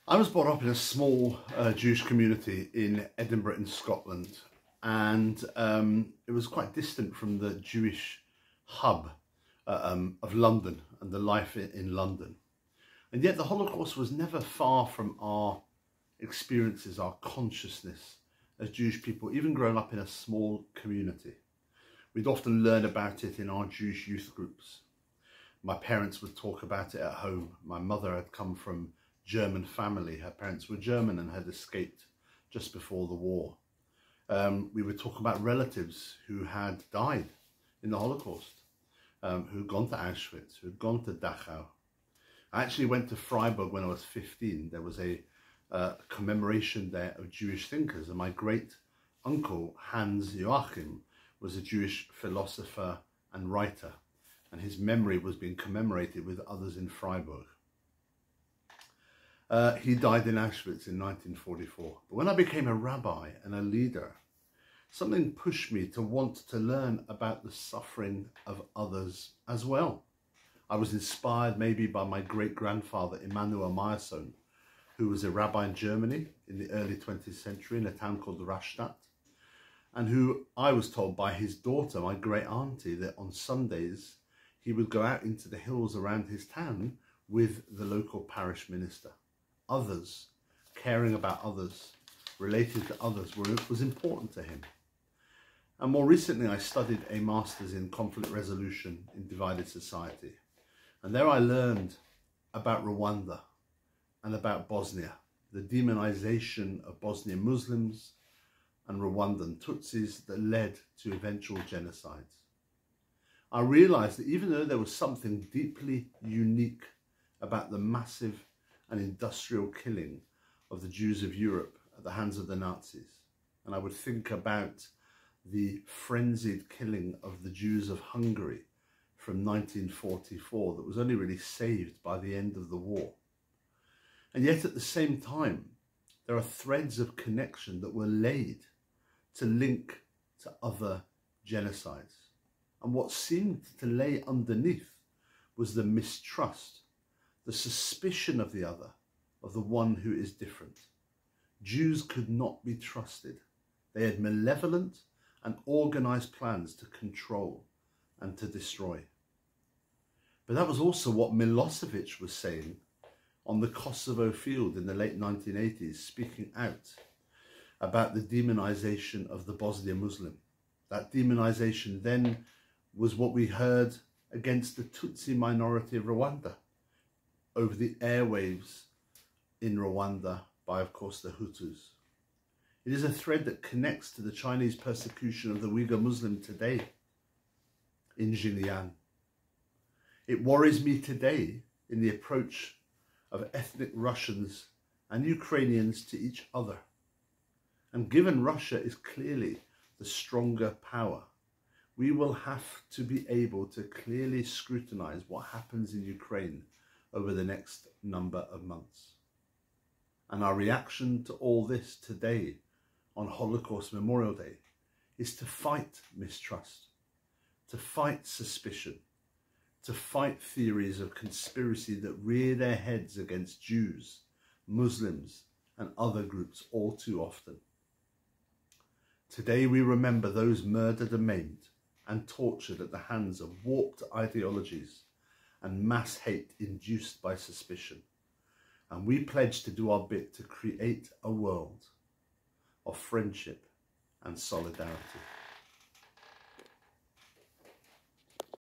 I was brought up in a small Jewish community in Edinburgh in Scotland, and it was quite distant from the Jewish hub of London and the life in London. And yet the Holocaust was never far from our experiences, our consciousness as Jewish people, even growing up in a small community. We'd often learn about it in our Jewish youth groups. My parents would talk about it at home. My mother had come from German family. Her parents were German and had escaped just before the war. We would talk about relatives who had died in the Holocaust, who had gone to Auschwitz, who had gone to Dachau. I actually went to Freiburg when I was 15. There was a commemoration there of Jewish thinkers, and my great uncle Hans Joachim was a Jewish philosopher and writer, and his memory was being commemorated with others in Freiburg. He died in Auschwitz in 1944. But when I became a rabbi and a leader, something pushed me to want to learn about the suffering of others as well. I was inspired maybe by my great-grandfather Immanuel Meyersohn, who was a rabbi in Germany in the early 20th century in a town called Rastatt, and who I was told by his daughter, my great-auntie, that on Sundays he would go out into the hills around his town with the local parish minister. Others, caring about others, related to others, was important to him. And more recently, I studied a master's in conflict resolution in divided society. And there I learned about Rwanda and about Bosnia, the demonization of Bosnian Muslims and Rwandan Tutsis that led to eventual genocides. I realized that even though there was something deeply unique about the massive and industrial killing of the Jews of Europe at the hands of the Nazis, and I would think about the frenzied killing of the Jews of Hungary from 1944 that was only really saved by the end of the war. And yet at the same time, there are threads of connection that were laid to link to other genocides. And what seemed to lay underneath was the mistrust, the suspicion of the other, of the one who is different. Jews could not be trusted. They had malevolent and organized plans to control and to destroy. But that was also what Milosevic was saying on the Kosovo field in the late 1980s, speaking out about the demonization of the Bosnian Muslim. That demonization then was what we heard against the Tutsi minority of Rwanda over the airwaves in Rwanda by, of course, the Hutus. It is a thread that connects to the Chinese persecution of the Uyghur Muslim today in Xinjiang. It worries me today in the approach of ethnic Russians and Ukrainians to each other. And given Russia is clearly the stronger power, we will have to be able to clearly scrutinize what happens in Ukraine over the next number of months. And our reaction to all this today on Holocaust Memorial Day is to fight mistrust, to fight suspicion, to fight theories of conspiracy that rear their heads against Jews, Muslims, and other groups all too often. Today we remember those murdered and maimed and tortured at the hands of warped ideologies and mass hate induced by suspicion. And we pledge to do our bit to create a world of friendship and solidarity.